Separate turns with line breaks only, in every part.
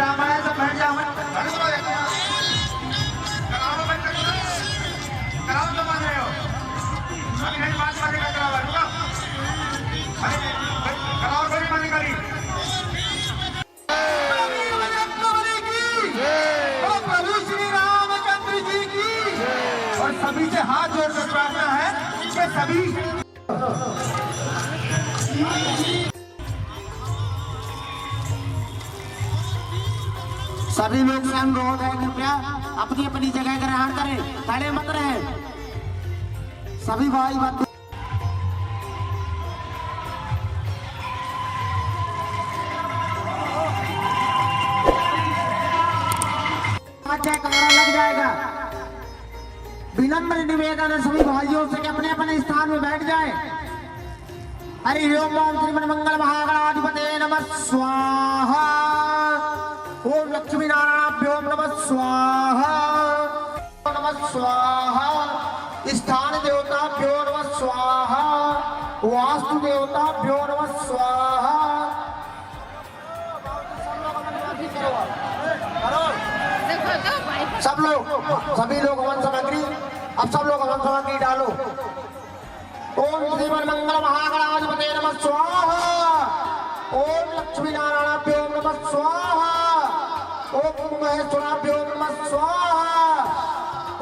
रामायण से बैठ जाओ कराओ तो मान रहे हो अभी नहीं 5 बजे का कराओ रुको अरे कराओ कोई मत करी प्रभु श्री रामचंद्र जी की और सभी से हाथ जोड़कर प्रार्थना है कि सभी सभी लोग संग हो गए कृपया अपनी अपनी जगह ग्रहण करें खड़े मत रहे सभी भाई बंधु लग जाएगा विनम्र निवेदन है सभी भाइयों से कि अपने अपने स्थान में बैठ जाए हरि ओम श्रीमन मंगल महागणाधिपते नमः स्वाहा ओम लक्ष्मी नारायणाभ्यो नमः स्वाहा नमः स्वाहा स्थान देवताभ्यो नमः स्वाहा वास्तु देवताभ्यो नमः स्वाहा सब लोग सभी लोग हवन सामग्री अब सब लोग हवन सामग्री डालो ओम श्रीमन मंगल महागणाधिपते नमः स्वाहा ओम लक्ष्मी नारायणाभ्यो नमः स्वाहा ओम महेश्वराभ्यो नमः स्वाहा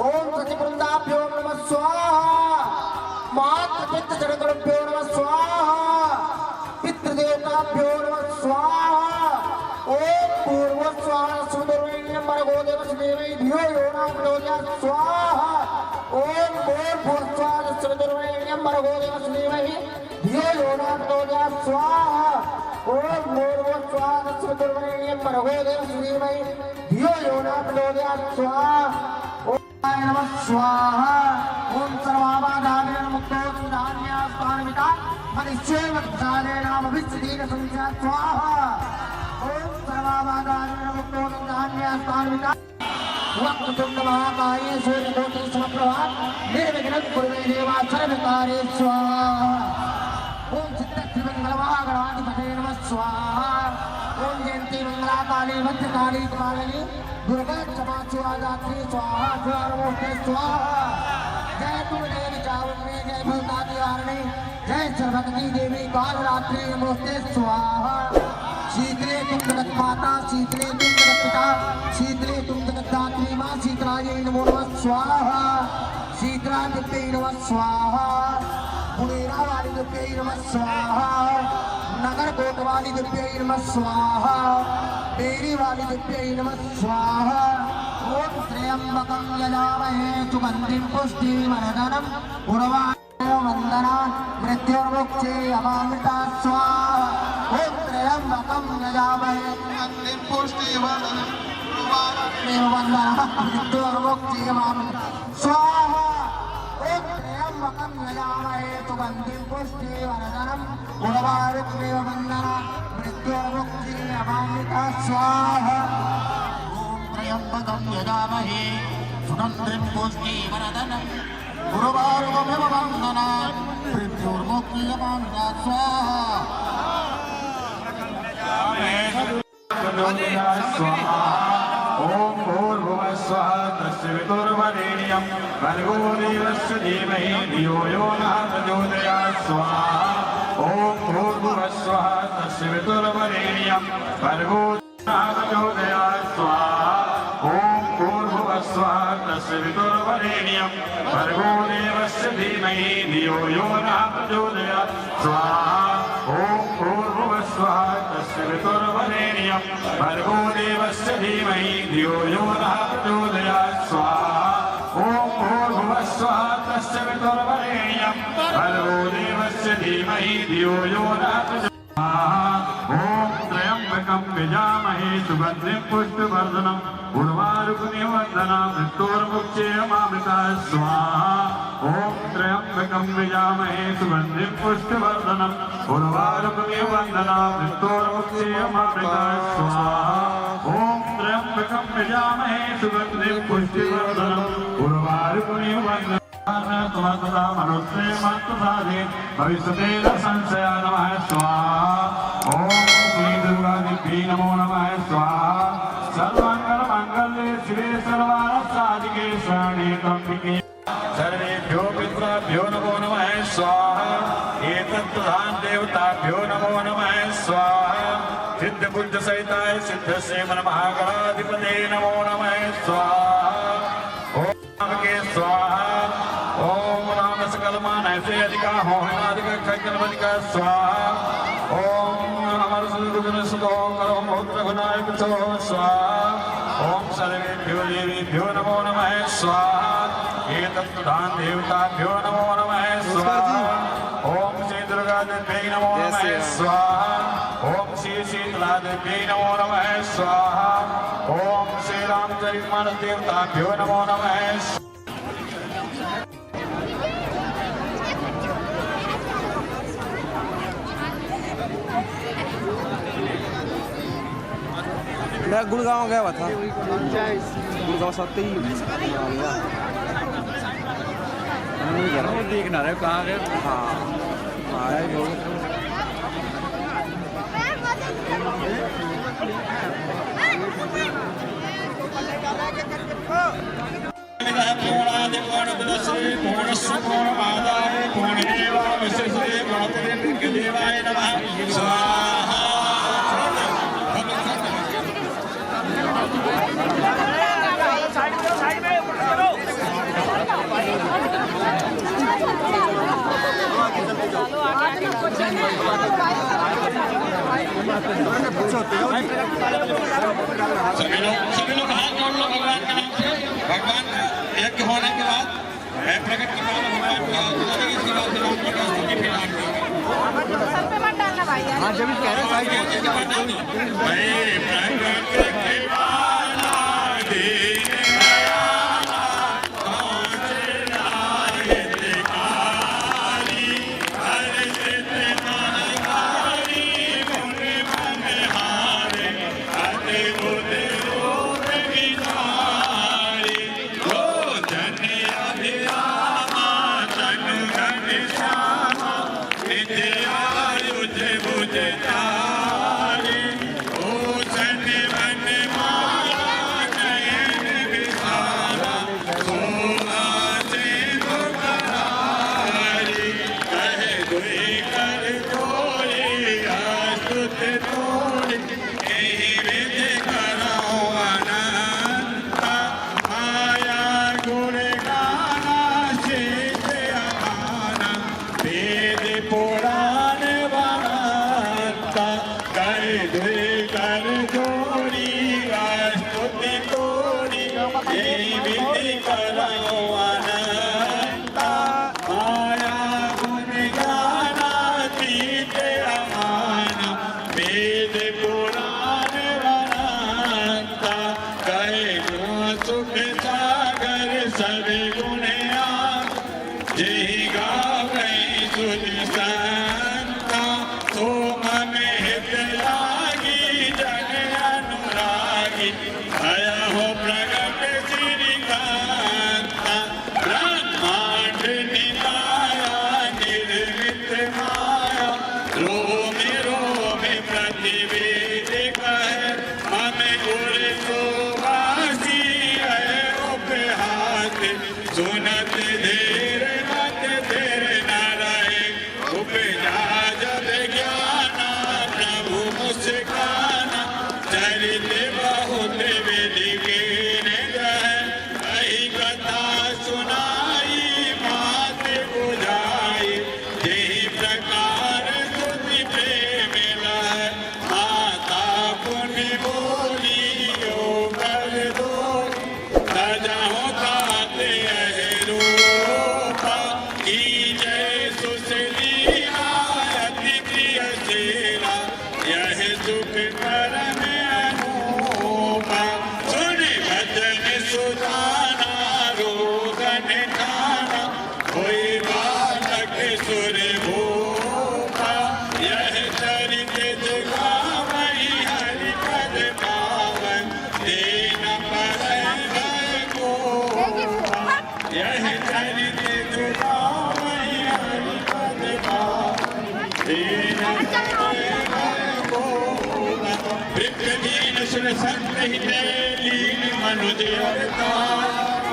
ओम सचिवृंदाभ्यो नमः स्वाहा मातृपितृ जगद्गुरुभ्यो नमः स्वाहा पितृदेवताभ्यो नमः स्वाहा ओम पूर्व स्वाहा सुदर्वेण्यं भर्गो देवस्य धियो यो न प्रचोदयात् स्वाहा ओम भूर्भुवः स्वाहा सुदर्वेण्यं भर्गो देवस्य धियो यो न प्रचोदयात् स्वाहा ओम भूर्भुवः स्वः तत्सवितुर्वरेण्यं भर्गो देवस्य धीमहि धियो यो न प्रचोदयात् स्वाहा ओम आय नमः स्वाहा ओम सर्वाबाधानेन मुक्तो धान्यास्तानमिता मनिष्येव धानेन भविष्यतीन संस्यात् स्वाहा ओम सर्वाबाधानेन मुक्तो धान्यास्तानमिता वक्रतुंड महाकाय सूर्यकोटि समप्रभा निर्विघ्नं कुरु मे देवा सर्वकार्ये स्वाहा ओम चित्तत्रिमंगलमहागणाधिपतये नमः स्वाहा ओम जयंती मंगला काली भद्रकाली कपालिनी दुर्गा क्षमा शिवादात्री स्वाहा शिवानमोस्ते स्वाहा जय दुर्देवी चामुण्डे जय भूतादिवारिणी जय सर्वगति देवी कालरात्रि नमोस्ते स्वाहा शीतले तुम जगत माता शीतले तुम जगत पिता शीतले तुम जगत दात्री मां शीतलायै नमो नमः स्वाहा शीतला दिव्यै नमः स्वाहा पुणेरा वाली दिव्यै नमः स्वाहा नगर कोट वाली दिव्यै नमः स्वाहा बेरी वाली दिव्यै नमः स्वाहा ओम त्र्यंबकं यजामहे सुगंधिं पुष्टिवर्धनम् उर्वारुकमिव वन्दना मृत्युर्मुक्षे अमामृता स्वाहा ओम त्र्यंबकं यजामहे सुगंधिं पुष्टिवर्धनम् उर्वारुकमिव वन्दना मृत्युर्मुक्षे अमामृता स्वाहा ओम त्र्यंबकं यजामहे सुगंधिं पुष्टिवर्धनम् उर्वारुकमिव वन्दना मृत्युर्मुक्षे अमामृता स्वाहा ओम त्र्यंबकं यजामहे सुगंधिं पुष्टिवर्धनम् उर्वारुकमिव वन्दना मृत्युर्मुक्षे अमामृता स्वाहा
ओम भूर्भुवः स्वः तस्य वितुर्वरेण्यं भर्गो देवस्य धीमहि धियो यो नः प्रचोदयात् स्वाहा ओम भूर्भुवः स्वः तस्य वितुर्वरेण्यं भर्गो नः प्रचोदयात् स्वाहा ओम भूर्भुवः स्वः तस्य वितुर्वरेण्यं भर्गो देवस्य धीमहि धियो यो नः प्रचोदयात् स्वाहा ओम भूर्भुवः स्वः तस्य वितुर्वरेण्यं भर्गो देवस्य धीमहि धियो यो नः प्रचोदयात् स्वाहा ओम भूर्भुवः स्वः तस्य वितुर्वरेण्यं भर्गो देवस्य धीमहि धियो यो नः प्रचोदयात् ओम त्र्यंबकं यजामहे सुगंधिं पुष्टिवर्धनम् उर्वारुकमिव वन्दना मृत्युर्मुक्षे अमामृता स्वाहा ओम त्र्यंबकं यजामहे सुगंधिं पुष्टिवर्धनम् उर्वारुकमिव वन्दना मृत्युर्मुक्षे अमामृता स्वाहा ओम त्र्यंबकं यजामहे सुगंधिं पुष्टिवर्धनम् उर्वारुकमिव वन्दना तदा मनुष्ये मातृसाधे भविष्यते न संशय नमः स्वाहा ओम श्री दुर्गा देवी नमो नमः स्वाहा सर्वमंगल मांगल्ये शिवे सर्वार्थसाधिके शरण्ये त्र्यंबके सर्वेभ्यो पितृभ्यो नमो नमः स्वाहा एतत्प्रधान देवताभ्यो नमो नमः स्वाहा सिद्ध बुद्ध सहिताय सिद्ध सेमन महागणाधिपते नमो नमः स्वाहा ओम नमके स्वाहा ओम राम सकल मानय से अधिका होहनाधिक खैकलवधिका स्वाहा ओम अमर सुदुगुण सुतो करो मोत्र गुणायक सो स्वाहा ओम सर्वेभ्यो देवीभ्यो नमो नमः स्वाहा एतत्प्रधान देवताभ्यो नमो नमः स्वाहा ओम श्री दुर्गा देव्यै नमो नमः स्वाहा ओम श्री शीतला देव्यै नमो नमः स्वाहा ओम श्री रामचरितमानस देवताभ्यो नमो नमः
मैं गुड़गांव गया हुआ था गुड़गांव साथ ही देखना रहे कहाँ गए हाँ आया
सभी लोग हाथ जोड़ लो भगवान के नाम से। भगवान यज्ञ होने के बाद प्रकट के बाद भगवान का इसके बाद राम जी का स्तुति फिर आरती होगी।
हाँ जब कह रहे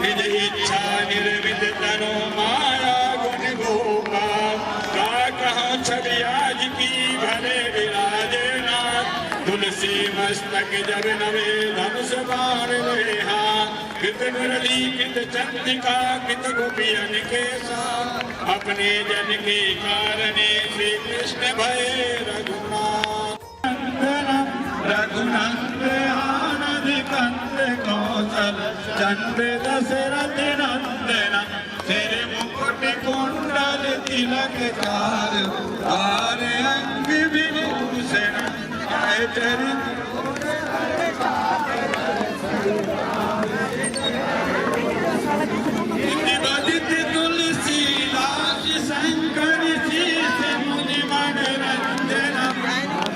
निज इच्छा निर्मित तनो माया गुण गोपा का कहा छवि आज की भले विराजे नाथ तुलसी मस्तक जब नवे धनुष बाण रेहा कृत मुरली कृत चंद्रिका कृत गोपियन के साथ अपने जन के कारणे श्री कृष्ण भय रघुनाथ रघुनंदन कंद कौशल चंद दशरथ नंदन सिर मुकुट कुंडल तिलक चार अंग विभूषण चरित बदित तुलसीदास शंकर शीस मुनि मन रंजन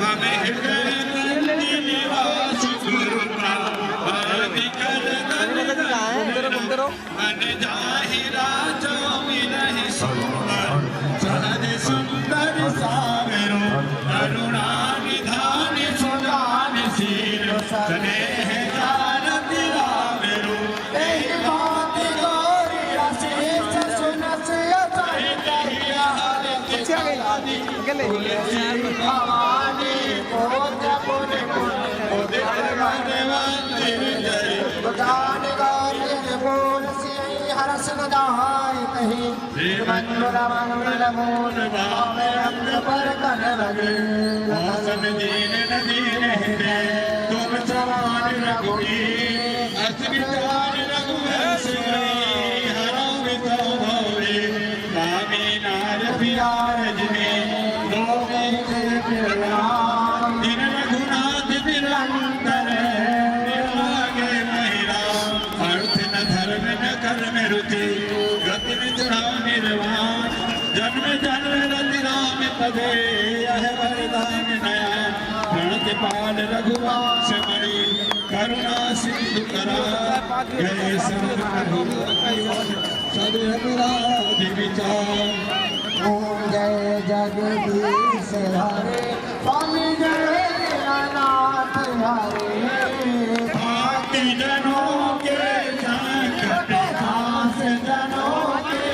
मम हृदय निवास गुरु मन जाहि राजा मिलहि सोवर सहज सुंदर सावरो करुणा निधान सुजान शील स्नेह जानत रावरो एहि भांति गौरी अशेष सुनस अचरित तुलसी भवानी भोज पुन उदित मंदिर जय गान गौरी बोल सिय हरस नदाय कहीं मंगल मंगल मूल भावे अंग पर कन लगे मौसम दीन नदीन हृदय तुम समान रघुवीर अस विचार रघुवंश हरौ वितौ भवे कामी नार प्यार जिने लोके रुचि गति विद्या निर्वाण जन्म जन्म रति राम पदे यह वरदान नया प्रणति पाल रघुवंश मणि करुणा सिंधु करा जय सर सदराधि विचार
ओम जय जगदीश हरे स्वामी जय दीनानाथ हरे
भांति जनों के संकट
दास जनों के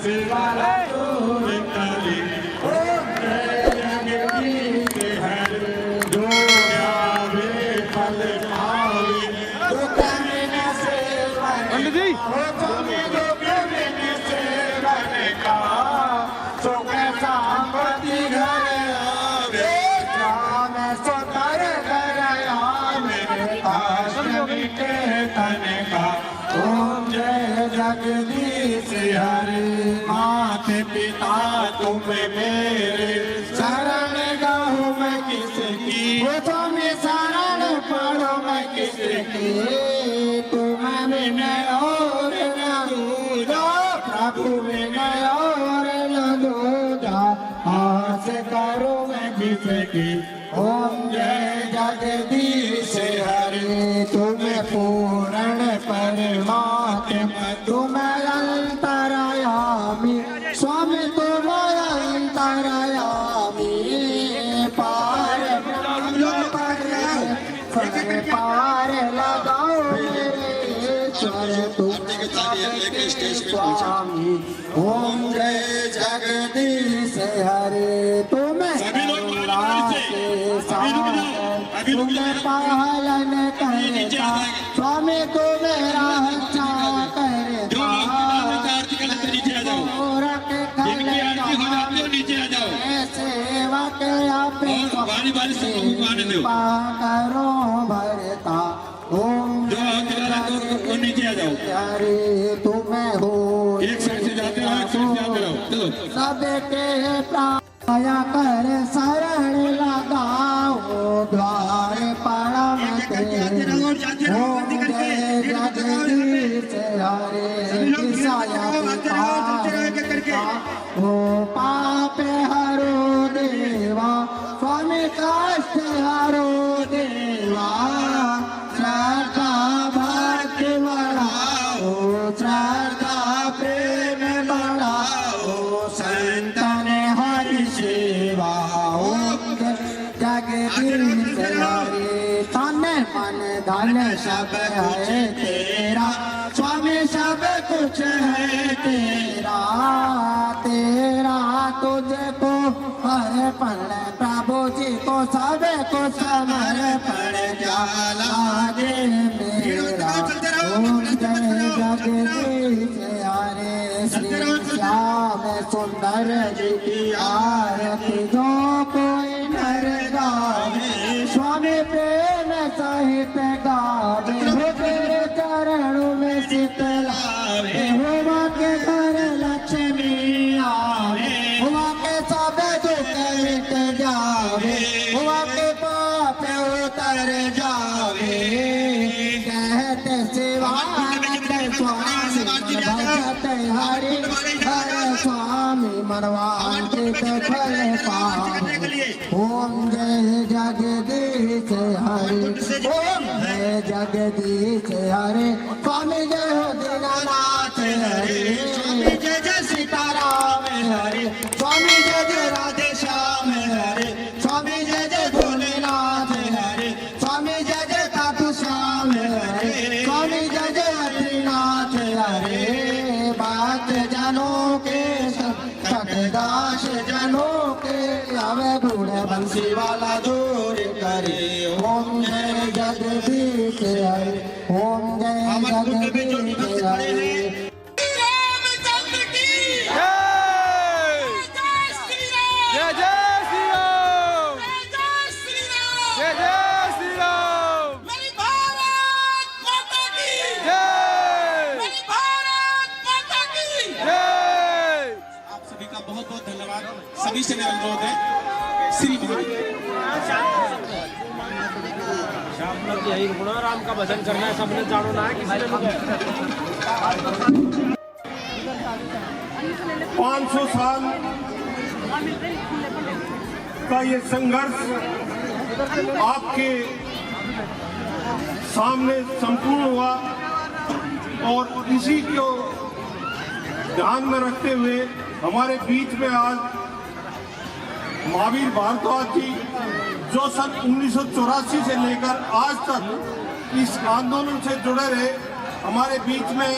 शिवाला दूर करे ओम जय जगदीश हरे जो आवे फल पावे
दुख में से
पंडित जी
सुख संपत्ति घर आवे राम सुंदर घर आवे कष्ट मिटे तन का ओम जय जगदीश हरे माते पिता तुम मेरे शरण गाहूँ मैं किसकी वो तुम्हें शरण पढ़ो मैं किसकी तुम विनय और न दूजा प्रभु विनय और न दूजा आस करो मैं किसकी ओम जय जगदीश हरे तुम पूर्ण परमात्मा तुम अंतरयामी स्वामी तुम अंतरयामी पार पार लगाओ मेरे स्वर तुम स्वामी ओम जय जगदीश हरे तुम तुम्हें पालन करता स्वामी तुम्हें रक्षा करता सेवा के आप करो भरता ओम हरे तुम्हें हो सबके प्राया कर शरण लगाओ द्वार परम ओम जय जगदीश हरे दिशाया पिता ओ पाप हरो देवा स्वामी कष्ट हरो देवा श्रद्धा भक्ति बढ़ाओ श्रद्धा प्रेम बढ़ाओ संतन हरि सेवा ओम जगदीश हरे तन मन धन सब है तेरा स्वामी सब कुछ है तेरा तेरा तुझको अर्पण प्रभु जी को सब को समर्पण जाला दे मेरा ओम जय जगदीश हरे श्री श्याम सुंदर जी की आरती जो कोई नर गावे स्वामी प्रेम सहित गावे हो तेरे चरणों में शीतलावे हुआ के घर लक्ष्मी आवे हुआ के सब दुख मिट जावे हुआ के पाप उतर जावे कहते शिवानंद स्वामी भगत हरि हर स्वामी मनवांचित फल पावे ओम जय जगदीश हरे ओम जय जगदीश हरे स्वामी जय हो दीनानाथ हरे स्वामी जय जय सीताराम हरे स्वामी जय जय राधे श्याम हरे स्वामी जय जय भोलेनाथ हरे स्वामी जय जय खाटू श्याम हरे स्वामी जय जय बद्रीनाथ हरे भक्त जनों के दास जनों के हमें बूढ़े बंसी वाला दूर करे ओम जय जगदीश हरे ओम जय जगदीश हरे
रामचंद्र की
जय
श्री राम
जय जय श्री राम
जय श्री राम
जय जय श्री राम
मेरी भारत माता की
जय
मेरी भारत माता की
जय
आप सभी का बहुत बहुत धन्यवाद सभी से मेरा अनुरोध है श्री
यही रुकना है, राम का भजन करना है, सबने जानो ना है किसी ने
500 साल का ये संघर्ष आपके सामने संपूर्ण हुआ और इसी को ध्यान में रखते हुए हमारे बीच में आज महावीर भारद्वाज जी जो सन 1984 से लेकर आज तक इस आंदोलन से जुड़े रहे हमारे बीच में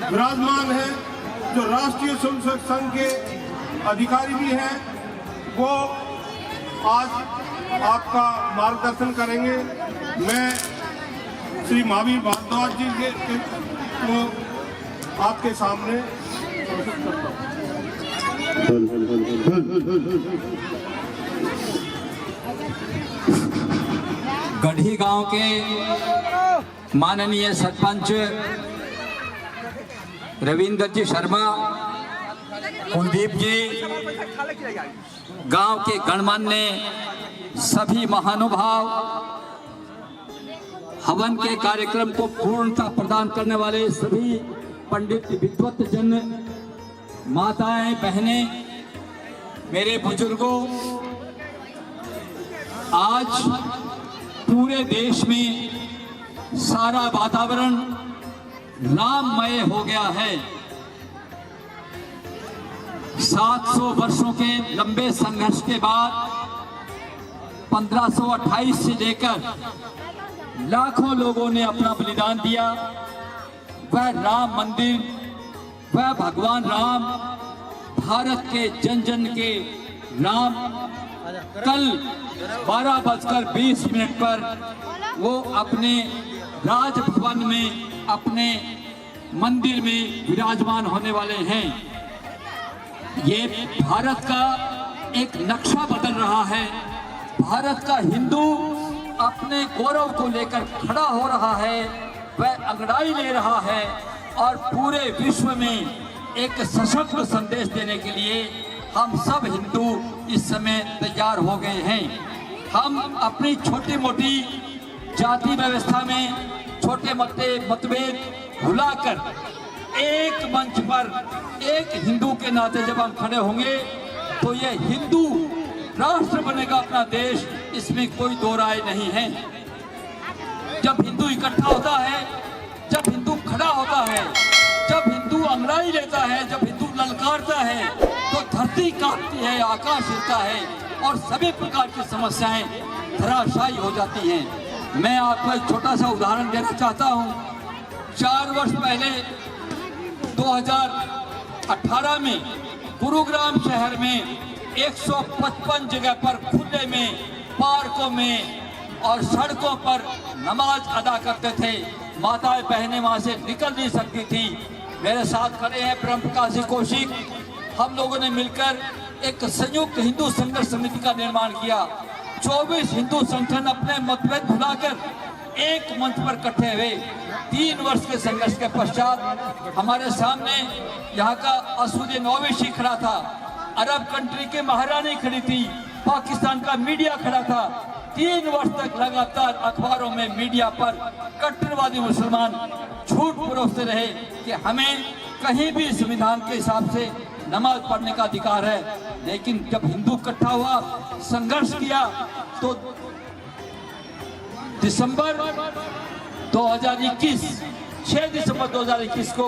विराजमान हैं, जो राष्ट्रीय स्वयंसेवक संघ के अधिकारी भी हैं, वो आज आपका मार्गदर्शन करेंगे। मैं श्री महावीर भारद्वाज जी को आपके सामने
गढ़ी गांव के माननीय सरपंच रविंद्र जी शर्मा, कुलदीप जी, गांव के गणमान्य सभी महानुभाव, हवन के कार्यक्रम को पूर्णता प्रदान करने वाले सभी पंडित विद्वत जन, माताएं, बहनें, मेरे बुजुर्गों, आज पूरे देश में सारा वातावरण राममय हो गया है। 700 वर्षों के लंबे संघर्ष के बाद 1528 से लेकर लाखों लोगों ने अपना बलिदान दिया। वह राम मंदिर, वह भगवान राम, भारत के जन जन के राम कल 12:20 पर वो अपने राजभवन में, अपने मंदिर में विराजमान होने वाले हैं। ये भारत का एक नक्शा बदल रहा है। भारत का हिंदू अपने गौरव को लेकर खड़ा हो रहा है, वह अंगड़ाई ले रहा है और पूरे विश्व में एक सशक्त संदेश देने के लिए हम सब हिंदू इस समय तैयार हो गए हैं। हम अपनी छोटी मोटी जाति व्यवस्था में छोटे मोटे मतभेद भुलाकर एक मंच पर एक हिंदू के नाते जब हम खड़े होंगे तो ये हिंदू राष्ट्र बनेगा अपना देश, इसमें कोई दो राय नहीं है। जब हिंदू इकट्ठा होता है, जब हिंदू खड़ा होता है, जब हिंदू अंगड़ाई लेता है, जब हिंदू ललकारता है तो धरती कांपती है, आकाश हिलता है और सभी प्रकार की समस्याएं धराशायी हो जाती हैं। मैं आपको एक छोटा सा उदाहरण देना चाहता हूं। 4 वर्ष पहले 2018 में गुरुग्राम शहर में 155 जगह पर खुले में, पार्कों में और सड़कों पर नमाज अदा करते थे। माताएं बहनें वहां से निकल नहीं सकती थी। मेरे साथ खड़े हैं ब्रह्म प्रकाश कौशिक। हम लोगों ने मिलकर एक संयुक्त हिंदू संघर्ष समिति का निर्माण किया। 24 हिंदू संगठन अपने मतभेद भुलाकर एक मंच पर इकट्ठे हुए। 3 वर्ष के संघर्ष के पश्चात हमारे सामने यहाँ का असुद्दीन ओवैसी खड़ा था, अरब कंट्री के महारानी खड़ी थी, पाकिस्तान का मीडिया खड़ा था। 3 वर्ष तक लगातार अखबारों में, मीडिया पर कट्टरवादी मुसलमान झूठ परोसते रहे कि हमें कहीं भी संविधान के हिसाब से नमाज पढ़ने का अधिकार है। लेकिन जब हिंदू इकट्ठा हुआ, संघर्ष किया तो दिसंबर 2021, 6 दिसंबर 2021 को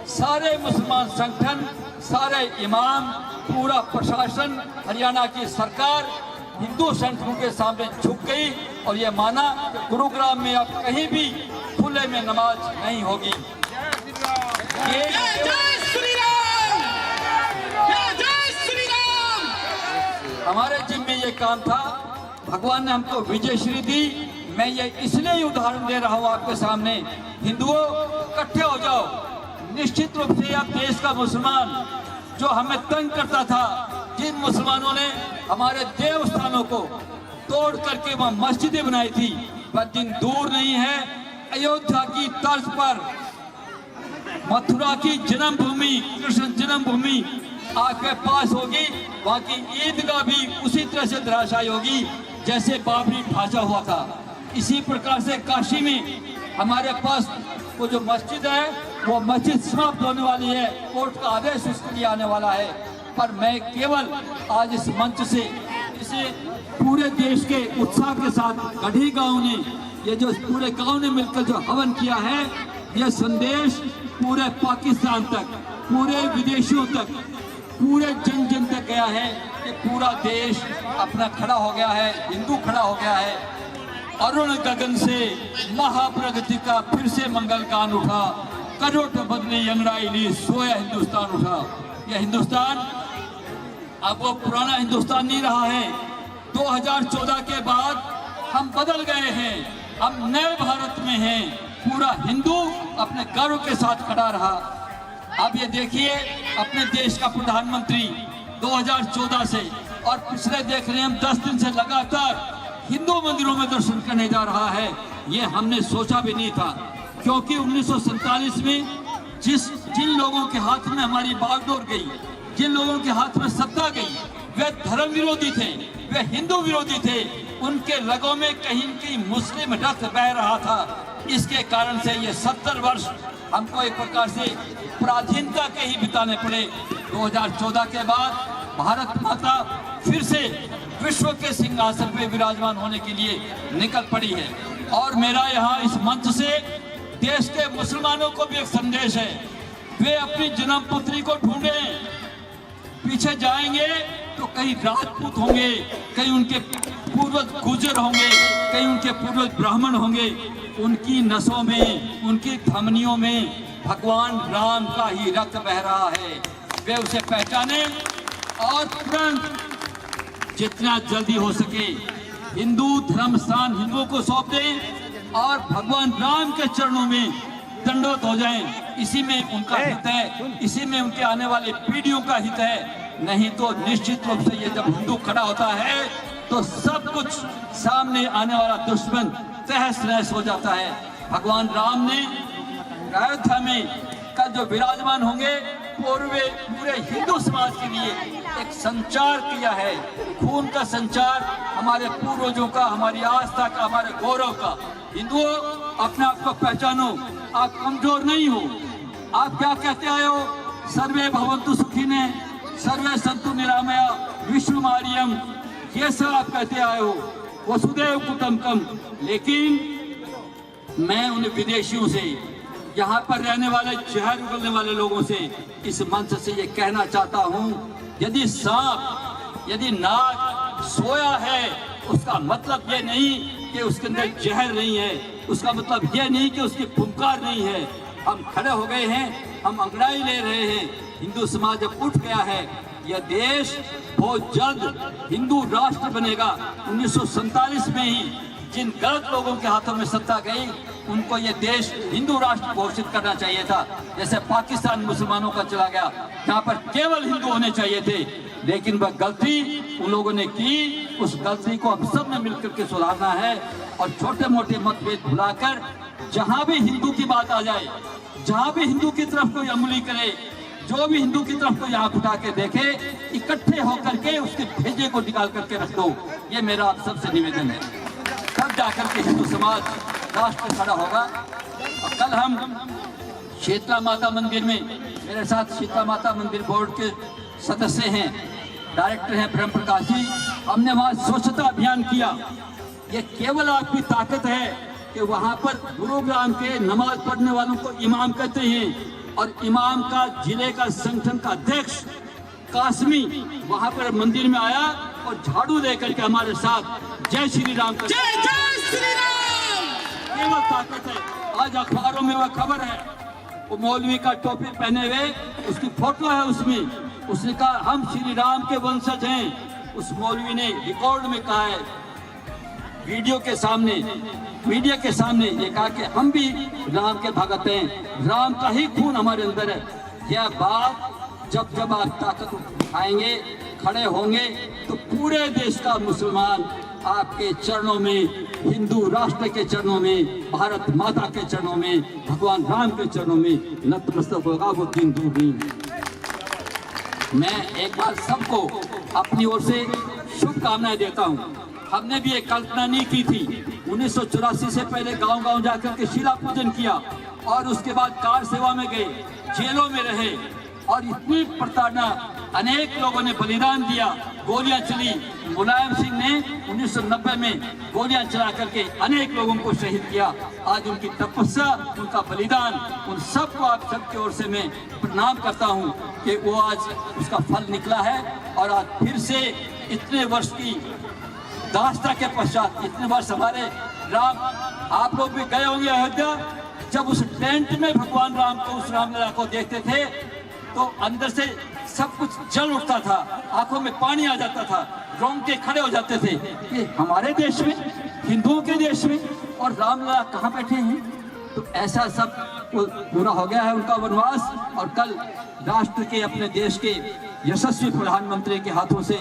सारे मुसलमान संगठन, सारे इमाम, पूरा प्रशासन, हरियाणा की सरकार हिंदू संगठनों के सामने झुक गई और ये माना कि गुरुग्राम में अब कहीं भी खुले में नमाज नहीं होगी।
जय श्री राम, जय श्री राम।
हमारे जिम्मे ये काम था। भगवान ने हमको विजय श्री दी। मैं ये इसलिए उदाहरण दे रहा हूँ आपके सामने। हिंदुओं इकट्ठे हो जाओ। निश्चित रूप से आप देश का मुसलमान जो हमें तंग करता था, जिन मुसलमानों ने हमारे देवस्थानों को तोड़ करके वह मस्जिदें बनाई थी, वह दिन दूर नहीं है। अयोध्या की तर्ज पर मथुरा की जन्मभूमि, कृष्ण जन्मभूमि आपके पास होगी। वहाँ की ईदगाह भी उसी तरह से धराशायी होगी जैसे बाबरी ढांचा हुआ था। इसी प्रकार से काशी में हमारे पास वो जो मस्जिद है वो मस्जिद समाप्त होने वाली है, कोर्ट का आदेश उसके लिए आने वाला है। पर मैं केवल आज इस मंच से इसे पूरे देश के उत्साह के साथ गढ़ी गांव ने, ये जो पूरे गांव ने मिलकर जो हवन किया है, ये संदेश पूरे पाकिस्तान तक, पूरे विदेशियों तक, पूरे जन जन तक गया है कि पूरा देश अपना खड़ा हो गया है, हिंदू खड़ा हो गया है। अरुण गगन से महाप्रगति का फिर से मंगल गान उठा, करोट बदली अंगड़ाई ली, सोया हिंदुस्तान उठा। यह हिंदुस्तान अब वो पुराना हिंदुस्तान नहीं रहा है। 2014 के बाद हम बदल गए हैं, हम नए भारत में हैं। पूरा हिंदू अपने गर्व के साथ खड़ा रहा। अब ये देखिए, अपने देश का प्रधानमंत्री 2014 से और पिछले देख रहे हैं हम 10 दिन से लगातार हिंदू मंदिरों में दर्शन करने जा रहा है। ये हमने सोचा भी नहीं था, क्योंकि 1947 में जिन लोगों के हाथ में हमारी बागडोर गई, जिन लोगों के हाथ में सत्ता गई, वे धर्म विरोधी थे, वे हिंदू विरोधी थे। उनके रगों में कहीं कहीं मुस्लिम रक्त बह रहा था। इसके कारण से ये 70 वर्ष हमको एक प्रकार से पराधीनता के ही बिताने पड़े। 2014 के बाद भारत माता फिर से विश्व के सिंहासन पे विराजमान होने के लिए निकल पड़ी है। और मेरा यहाँ इस मंच से देश के मुसलमानों को भी एक संदेश है, वे अपनी जन्मपुत्री को ढूंढें। पीछे जाएंगे तो कहीं राजपूत होंगे, कहीं उनके पूर्वज गुर्जर होंगे, कहीं उनके पूर्वज ब्राह्मण होंगे। उनकी नसों में, उनकी धमनियों में भगवान राम का ही रक्त बह रहा है। वे उसे पहचाने और तुरंत जितना जल्दी हो सके हिंदू धर्म स्थान हिंदुओं को सौंप दें और भगवान राम के चरणों में दंडवत हो जाएं। इसी में उनका हित है, इसी में उनके आने वाले पीढ़ियों का हित है। नहीं तो निश्चित रूप से ये जब हिंदू खड़ा होता है तो सब कुछ सामने आने वाला दुश्मन तहस नहस हो जाता है। भगवान राम ने अयोध्या में कल जो विराजमान होंगे पूरे हिंदू समाज के लिए एक संचार किया है, खून का संचार, हमारे पूर्वजों का, हमारी आस्था का, हमारे गौरव का। हिंदुओं, अपने आप को पहचानो, आप कमजोर नहीं हो। आप क्या कहते आए हो? सर्वे भवन्तु सुखिने, सर्वे सन्तु निरामया, विश्वमार्यम, ये सब आप कहते आए हो, वसुदेव कुटुम्बकम। लेकिन मैं उन विदेशियों से, यहाँ पर रहने वाले, जहर उगलने वाले लोगों से इस मंच से ये कहना चाहता हूँ, यदि सांप, यदि नाग सोया है, उसका मतलब ये नहीं कि उसके अंदर जहर नहीं है, उसका मतलब ये नहीं कि उसकी फुंकार नहीं है। हम खड़े हो गए हैं, हम अंगड़ाई ले रहे हैं। हिंदू समाज जब उठ गया है, यह देश बहुत जल्द हिंदू राष्ट्र बनेगा। 1947 में ही जिन गलत लोगों के हाथों में सत्ता गई, उनको ये देश हिंदू राष्ट्र घोषित करना चाहिए था। जैसे पाकिस्तान मुसलमानों का चला गया, यहाँ पर केवल हिंदू होने चाहिए थे, लेकिन वह गलती उन लोगों ने की। उस गलती को अब सब ने मिलकर के सुधारना है और छोटे मोटे मतभेद भुलाकर जहाँ भी हिंदू की बात आ जाए, जहाँ भी हिंदू की तरफ कोई अमली करे, जो भी हिंदू की तरफ को यहाँ उठा के देखे, इकट्ठे होकर के उसके भेजे को निकाल करके रख दो। ये मेरा आप सबसे निवेदन है। तब जाकर के हिंदू समाज राष्ट्र खड़ा होगा। और कल हम शीतला माता मंदिर में, मेरे साथ शीतला माता मंदिर बोर्ड के सदस्य हैं, डायरेक्टर हैं ब्रह्म प्रकाश जी, हमने वहाँ स्वच्छता अभियान किया। ये केवल आपकी ताकत है कि वहाँ पर गुरुग्राम के नमाज पढ़ने वालों को इमाम कहते हैं, और इमाम का जिले का संगठन का अध्यक्ष कासमी वहाँ पर मंदिर में आया और झाड़ू लेकर के हमारे साथ जय श्री राम,
जय जय श्री राम।
केवल ताकत है। आज अखबारों में वह खबर है, वो मौलवी का टोपी पहने हुए, उसकी फोटो है उसमें, उसने कहा हम श्री राम के वंशज हैं। उस मौलवी ने रिकॉर्ड में कहा है, मीडिया के सामने ये कहा कि हम भी राम के भगत हैं, राम का ही खून हमारे अंदर है। यह बात जब आप ताकत उठाएंगे, खड़े होंगे, तो पूरे देश का मुसलमान आपके चरणों में, हिंदू राष्ट्र के चरणों में, भारत माता के चरणों में, भगवान राम के चरणों में नतमस्तक होगा। वो दिन दूर नहीं। मैं एक बार सबको अपनी ओर से शुभकामनाएं देता हूं। हमने भी एक कल्पना नहीं की थी 1984 से पहले गांव-गांव जाकर के शिला पूजन किया और उसके बाद कार सेवा में गए, जेलों में रहे और इतनी प्रताड़ना, अनेक लोगों ने बलिदान दिया, गोलियां चली। मुलायम सिंह ने 1990 में गोलियां चला करके अनेक लोगों को शहीद किया। आज उनकी तपस्या, उनका बलिदान, उन सबको आप सबकी ओर से मैं प्रणाम करता हूं कि वो आज उसका फल निकला है। और आज फिर से इतने वर्ष की दास्ता के पश्चात, इतने वर्ष हमारे राम, आप लोग भी गए होंगे अयोध्या, जब उस टेंट में भगवान राम को, उस रामलला को देखते थे तो अंदर से सब कुछ जल उठता था, आंखों में पानी आ जाता था, रोंगटे खड़े हो जाते थे कि हमारे देश में, हिंदुओं के देश में, और रामलला कहाँ बैठे हैं। तो ऐसा सब पूरा हो गया है उनका वनवास। और कल राष्ट्र के, अपने देश के यशस्वी प्रधानमंत्री के हाथों से,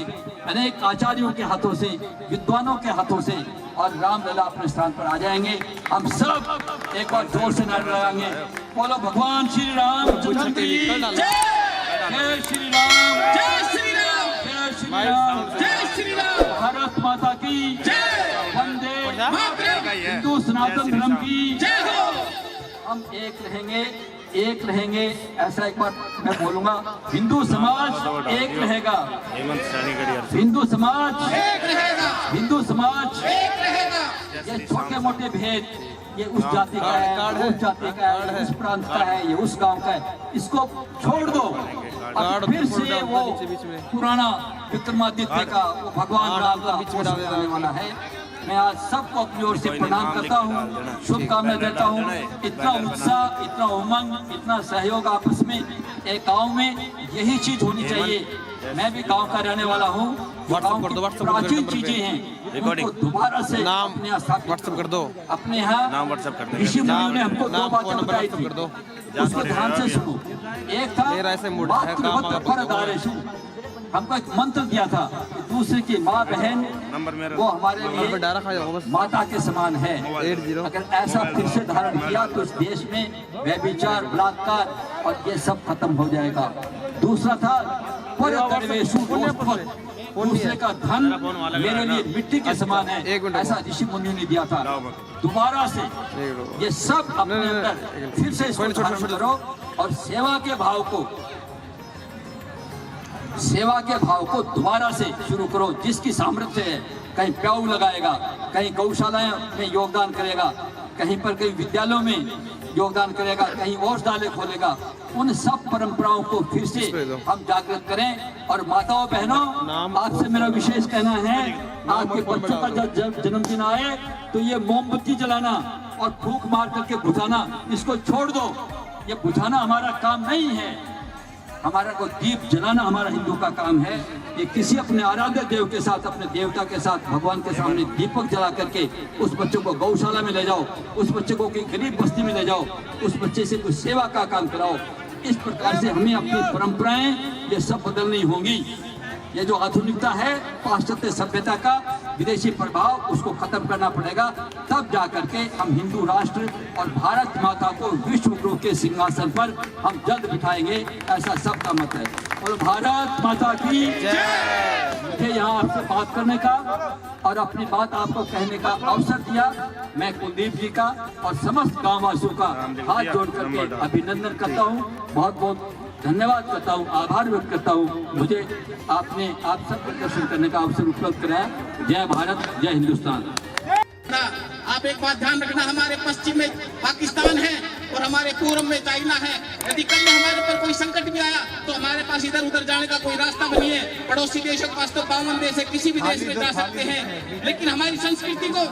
अनेक आचार्यों के हाथों से, विद्वानों के हाथों से और रामलला अपने स्थान पर आ जाएंगे। हम सब एक बार जोर से नारे लगाएंगे, बोलो भगवान श्री राम की जय, श्री राम,
जय श्री राम,
जय श्री राम,
जय श्री राम,
भारत माता की
जय,
वंदे
मातरम,
हिंदू सनातन धर्म की
जय हो।
हम एक रहेंगे, एक रहेंगे, ऐसा एक बार मैं बोलूंगा, हिंदू समाज एक रहेगा, हिंदू समाज
एक रहेगा,
हिंदू समाज
एक रहेगा।
ये छोटे मोटे भेद, ये उस जाति का है, उस जाति का है, उस प्रांत का है, ये उस गांव का है, इसको छोड़ दो। अब फिर से वो पुराना विक्रमादित्य का, वो भगवान राम का आने वाला है। मैं आज सबको अपनी ओर से प्रणाम करता हूँ, शुभकामनाएं देता हूँ। इतना उत्साह, इतना उमंग, इतना सहयोग आपस में एक गांव में, यही चीज होनी चाहिए। मैं भी गांव का रहने वाला हूँ। प्राचीन चीजें हैं, उनको दोबारा से अपने यहाँ स्थापित कर दो। अपने यहाँ ऋषि मुनियों ने हमको दो बातें बताई थी, उसको ध्यान से सुनो। एक था हमको एक मंत्र दिया था, दूसरे की माँ बहन वो हमारे लिए माता के समान है। अगर ऐसा फिर से धारण किया तो इस देश में व्यभिचार, बलात्कार और ये सब खत्म हो जाएगा। दूसरा था दूसरे का धन मेरे लिए मिट्टी के समान है, ऐसा ऋषि मुनियों ने दिया था। दोबारा से ये सब अपने अंदर फिर से इसको धारण करो और सेवा के भाव को दोबारा से शुरू करो। जिसकी सामर्थ्य है, कहीं प्याऊ लगाएगा, कहीं गौशालाएं में योगदान करेगा, कहीं पर कहीं विद्यालयों में योगदान करेगा, कहीं औषधालय खोलेगा। उन सब परंपराओं को फिर से हम जागृत करें। और माताओं बहनों, आपसे मेरा विशेष कहना है, आपके बच्चों का जब जन्मदिन आए तो ये मोमबत्ती जलाना और फूंक मार करके बुझाना, इसको छोड़ दो। ये बुझाना हमारा काम नहीं है, हमारा को दीप जलाना हमारा हिंदू का काम है। ये किसी अपने आराध्य देव के साथ, अपने देवता के साथ, भगवान के सामने दीपक जला करके उस बच्चे को गौशाला में ले जाओ, उस बच्चे को कोई गरीब बस्ती में ले जाओ, उस बच्चे से कुछ सेवा का काम कराओ। इस प्रकार से हमें अपनी परंपराएं ये सब बदलनी होंगी। ये जो आधुनिकता है, पाश्चात्य सभ्यता का विदेशी प्रभाव, उसको खत्म करना पड़ेगा। तब जाकर के हम हिंदू राष्ट्र और भारत माता को विश्व गुरु के सिंहासन पर हम जल्द बिठाएंगे, ऐसा सबका मत है। और भारत माता की जय। मुझे यहाँ आपसे बात करने का और अपनी बात आपको कहने का अवसर दिया, मैं कुलदीप जी का और समस्त गाँववासियों का हाथ जोड़ करके अभिनंदन करता हूँ, बहुत बहुत धन्यवाद करता हूँ, आभार व्यक्त करता हूँ। मुझे आपने आप सब दर्शन करने का अवसर उपलब्ध कराया। जय भारत, जय हिंदुस्तान।
आप एक बात ध्यान रखना, हमारे पश्चिम में पाकिस्तान है और हमारे पूर्व में चाइना है। यदि कल हमारे ऊपर कोई संकट भी आया तो हमारे पास इधर उधर जाने का कोई रास्ता नहीं है। पड़ोसी देशों के पास तो 52 देश है, किसी भी देश में जा सकते हैं। लेकिन हमारी संस्कृति को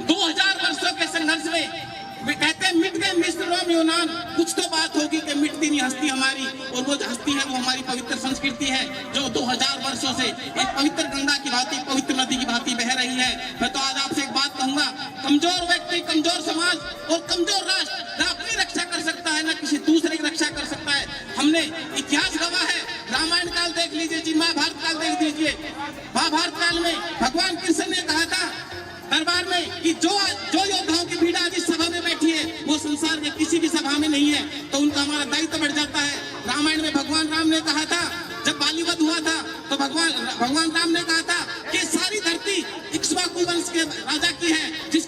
2000 वर्षों के संघर्ष में वे कहते हैं मिट गए मिस्र, रोम, यूनान, कुछ तो बात होगी कि मिटती नहीं हस्ती हमारी। और वो हस्ती है, वो हमारी पवित्र संस्कृति है, जो 2000 वर्षों से एक पवित्र गंगा की भांति, पवित्र नदी की भांति बह रही है। मैं तो आज आपसे एक बात कहूंगा, कमजोर व्यक्ति, कमजोर समाज और कमजोर राष्ट्र न अपनी रक्षा कर सकता है, न किसी दूसरे की रक्षा कर सकता है। हमने इतिहास गवाह है, रामायण काल देख लीजिए जी, महाभारत काल देख लीजिए। महाभारत काल में भगवान कृष्ण ने कहा था दरबार में कि जो योद्धाओं की भीड़ आज इस सभा में बैठी है, वो संसार के किसी भी सभा में नहीं है, तो उनका हमारा दायित्व बढ़ जाता है। रामायण में भगवान राम ने कहा था, जब बालीवध हुआ था तो भगवान राम ने कहा था कि सारी धरती इक्ष्वाकु वंश के राजा की है, जिस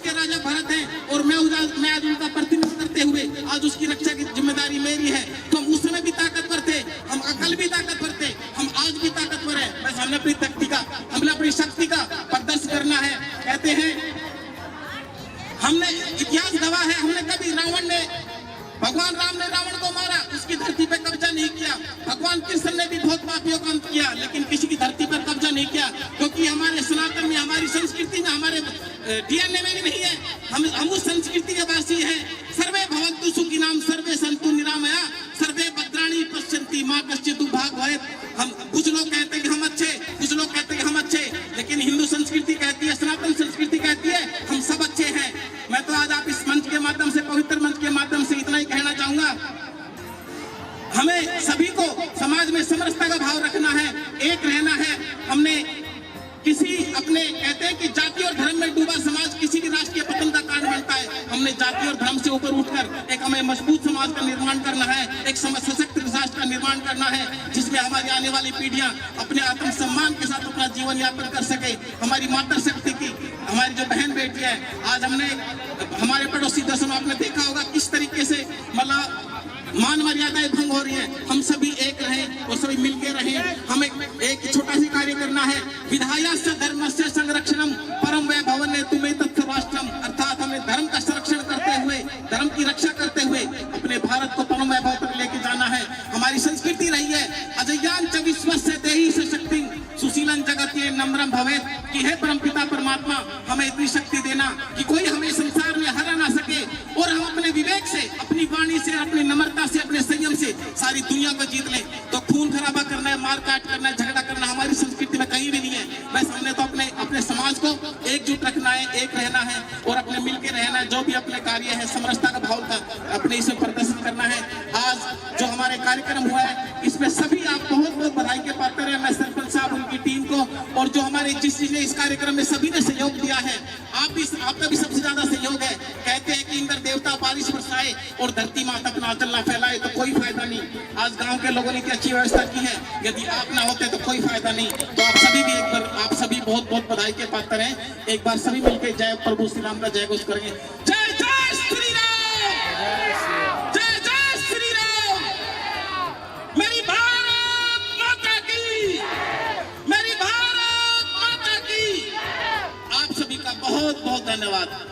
आज उसकी रक्षा की जिम्मेदारी मेरी है। तो हम उस समय भी ताकतवर थे, हम कल भी ताकतवर थे, हम आज भी ताकतवर है। बस हमने अपनी अपनी शक्ति का प्रदर्शन करना है। कहते हैं हमने इतिहास गवाह है, हमने कभी भगवान राम ने रावण को मारा, उसकी धरती पर कब्जा नहीं किया। भगवान कृष्ण ने भी बहुत पापियों का अंत किया, लेकिन किसी की धरती पर कब्जा नहीं किया, क्योंकि हमारे सनातन में, हमारी संस्कृति में, हमारे डीएनए में नहीं है। हम उस संस्कृति के वासी हैं। सर्वे भवन्तु सुखिनः, सर्वे सन्तु निरामया, सर्वे भद्राणि पश्यन्ति मा कश्चित् भाग् भवेत्। हम कुछ लोग कहते हैं कि हम अच्छे, कुछ लोग कहते हैं कि हम अच्छे, लेकिन हिंदू संस्कृति कहती है, सनातन संस्कृति कहती है हम सब अच्छे हैं। मैं तो आज आप इस मंच के माध्यम से, पवित्र मंच के माध्यम से इतना ही कहना चाहूंगा, हमें सभी को समाज में समरसता का भाव रखना है, एक रहना है। हमने किसी अपने कहते हैं कि जाति और धर्म में डूबा समाज किसी भी राष्ट्र के पतन का कारण बनता है। हमने जाति और धर्म से ऊपर उठकर एक हमें मजबूत समाज का निर्माण करना है, एक सशक्त राष्ट्र का निर्माण करना है, जिसमें हमारी आने वाली पीढ़ियां अपने आत्मसम्मान के साथ अपना जीवन यापन कर सके। हमारी मातृ शक्ति की, हमारी जो बहन बेटी है, आज हमने हमारे पड़ोसी देशों में आपने देखा होगा किस तरीके से मतलब मान मर्यादाएं भंग हो रही है। हम सभी एक रहें और सभी मिलके रहें। हमें एक छोटा सी कार्य करना है। विधायस्य धर्मस्य संरक्षणम परम वैभवं तुम्हें तत् राष्ट्रम, अर्थात हमें धर्म का संरक्षण करते हुए, धर्म की रक्षा करते हुए अपने भारत को परम वैभव तक लेके जाना है। हमारी संस्कृति रही है अजयान च विश्वस्य देहि स शक्ति सुशीलं जगत्ये नम्रं भवेत्, कि हे परमपिता परमात्मा हमें इतनी शक्ति देना कि कोई हमें संसार में हरा ना सके, और हम अपने विवेक से, अपनी वाणी से, अपनी नम्रता से, अपने संयम से सारी दुनिया को जीत लें। तो खून खराबा करना है, मार काट करना है, झगड़ा करना हमारी संस्कृति में कहीं भी नहीं है। बस हमने तो अपने समाज को एकजुट रखना है, एक रहना है और अपने मिलकर रहना है। जो भी अपने कार्य है समरसता का भाव का अपने इसमें प्रदर्शन करना है। आज जो हमारे कार्यक्रम हुआ है इसमें सभी आप बहुत बहुत बधाई के पात्र हैं। मैं सरपंच साहब, उनकी टीम को, और जो हमारे जिसने इस कार्यक्रम में सभी ने सहयोग दिया है, आपका भी सबसे ज्यादा सहयोग है। कहते हैं कि इंद्र देवता बारिश बरसाए और धरती माता अपना आंचल ना फैलाए तो कोई फायदा नहीं। आज गांव के लोगों ने इतनी अच्छी व्यवस्था की है, यदि आप ना होते तो कोई फायदा नहीं। तो आप सभी भी एक बार, आप सभी बहुत बहुत बधाई के पात्र हैं। एक बार सभी मिलकर जय प्रभु श्री राम का जय घोष करेंगे। जय जय श्री राम, जय जय श्री राम। मेरी भारत माता की, मेरी भारत माता की। आप सभी का बहुत बहुत धन्यवाद।